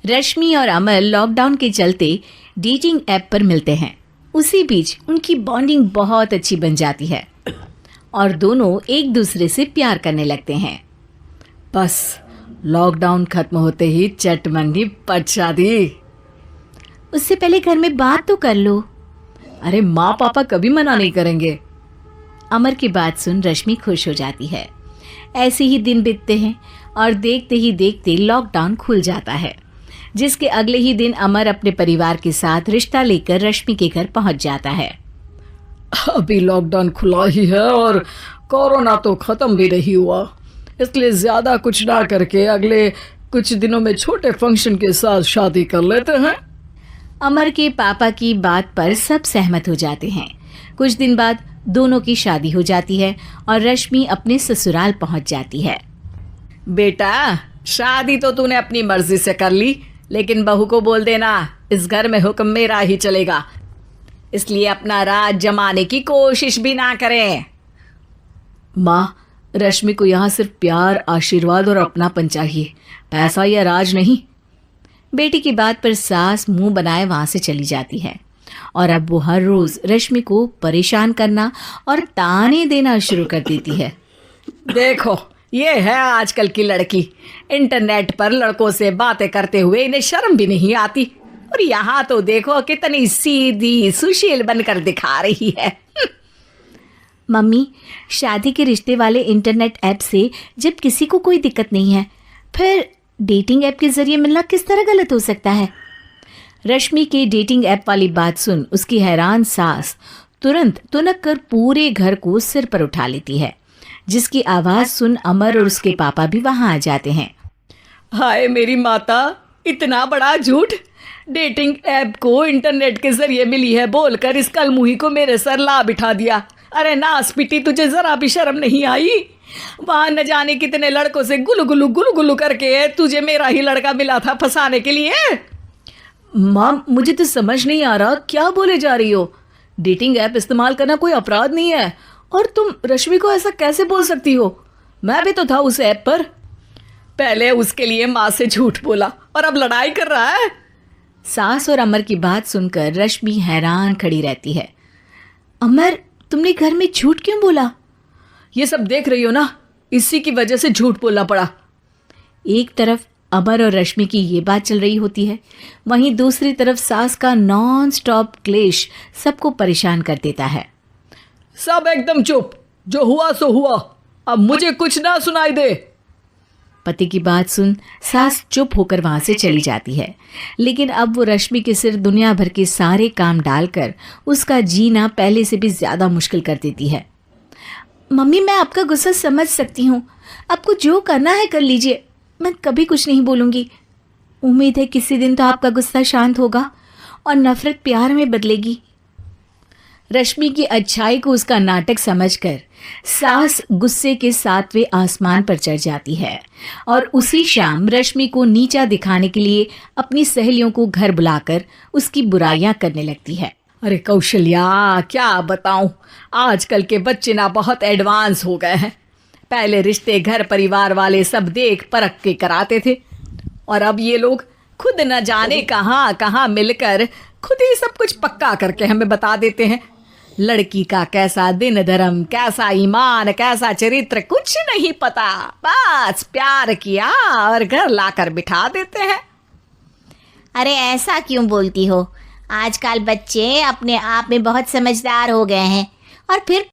रश्मि और अमर लॉकडाउन के चलते डेटिंग ऐप पर मिलते हैं। उसी बीच उनकी बॉन्डिंग बहुत अच्छी बन जाती है और दोनों एक दूसरे से प्यार करने लगते हैं। बस लॉकडाउन खत्म होते ही चट मंडी पट शादी। उससे पहले घर में बात तो कर लो। अरे माँ पापा कभी मना नहीं करेंगे। अमर की बात सुन रश्मि खुश हो जाती है। ऐसे ही दिन बीतते हैं और देखते ही देखते लॉकडाउन खुल जाता है, जिसके अगले ही दिन अमर अपने परिवार के साथ रिश्ता लेकर रश्मि के घर पहुंच जाता है। अभी लॉकडाउन खुला ही है और कोरोना तो खत्म भी नहीं हुआ, इसलिए ज्यादा कुछ ना करके अगले कुछ दिनों में छोटे फंक्शन के साथ शादी कर लेते हैं। अमर के पापा की बात पर सब सहमत हो जाते हैं। कुछ दिन बाद दोनों की शादी हो जाती है और रश्मि अपने ससुराल पहुंच जाती है। बेटा, शादी तो तूने अपनी मर्जी से कर ली, लेकिन बहू को बोल देना इस घर में हुक्म मेरा ही चलेगा, इसलिए अपना राज जमाने की कोशिश भी ना करें। माँ, रश्मि को यहाँ सिर्फ प्यार, आशीर्वाद और अपनापन चाहिए, पैसा या राज नहीं। बेटी की बात पर सास मुंह बनाए वहां से चली जाती है और अब वो हर रोज रश्मि को परेशान करना और ताने देना शुरू कर देती है। देखो, ये है आजकल की लड़की, इंटरनेट पर लड़कों से बातें करते हुए इन्हें शर्म भी नहीं आती, और यहाँ तो देखो कितनी सीधी सुशील बनकर दिखा रही है। मम्मी, शादी के रिश्ते वाले इंटरनेट ऐप से जब किसी को कोई दिक्कत नहीं है, फिर डेटिंग ऐप के जरिए मिलना किस तरह गलत हो सकता है? रश्मि के डेटिंग ऐप वाली बात सुन उसकी हैरान सास तुरंत तुनक कर पूरे घर को सिर पर उठा लेती है, जिसकी आवाज सुन अमर और उसके पापा भी वहां आ जाते हैं। हाय मेरी माता, इतना बड़ा झूठ! डेटिंग ऐप को इंटरनेट के जरिए मिली है बोलकर इस कलमुही को मेरे सर ला बिठा दिया। अरे नास पिटी, तुझे जरा भी शर्म नहीं आई? वहां न जाने कितने लड़कों से गुलु गुलु करके तुझे मेरा ही लड़का मिला था फंसाने के लिए। माँ, मुझे तो समझ नहीं आ रहा क्या बोले जा रही हो। डेटिंग ऐप इस्तेमाल करना कोई अपराध नहीं है, और तुम रश्मि को ऐसा कैसे बोल सकती हो? मैं भी तो था उस ऐप पर। पहले उसके लिए माँ से झूठ बोला और अब लड़ाई कर रहा है। सास और अमर की बात सुनकर रश्मि हैरान खड़ी रहती है। अमर, तुमने घर में झूठ क्यों बोला? ये सब देख रही हो ना, इसी की वजह से झूठ बोलना पड़ा। एक तरफ अमर और रश्मि की ये बात चल रही होती है, वहीं दूसरी तरफ सास का नॉन स्टॉप क्लेश सबको परेशान कर देता है। सब एकदम चुप, जो हुआ सो हुआ, अब मुझे कुछ ना सुनाई दे। पति की बात सुन सास चुप होकर वहां से चली जाती है, लेकिन अब वो रश्मि के सिर दुनिया भर के सारे काम डालकर उसका जीना पहले से भी ज्यादा मुश्किल कर देती है। मम्मी, मैं आपका गुस्सा समझ सकती हूँ, आपको जो करना है कर लीजिए, मैं कभी कुछ नहीं बोलूँगी। उम्मीद है किसी दिन तो आपका गुस्सा शांत होगा और नफरत प्यार में बदलेगी। रश्मि की अच्छाई को उसका नाटक समझकर सास गुस्से के 7वें आसमान पर चढ़ जाती है और उसी शाम रश्मि को नीचा दिखाने के लिए अपनी सहेलियों को घर बुलाकर उसकी बुराइयां करने लगती है। अरे कौशल्या, क्या बताऊं, आजकल के बच्चे ना बहुत एडवांस हो गए हैं। पहले रिश्ते घर परिवार वाले सब देख परख के कराते थे, और अब ये लोग खुद न जाने कहाँ कहाँ मिलकर खुद ही सब कुछ पक्का करके हमें बता देते हैं। लड़की का कैसा दिन धर्म, कैसा ईमान, कैसा चरित्र कुछ नहीं पता, बस प्यार किया और घर लाकर बिठा देते हैं। अरे ऐसा क्यों बोलती हो? आजकल बच्चे अपने आप में बहुत समझदार हो गए हैं, और फिर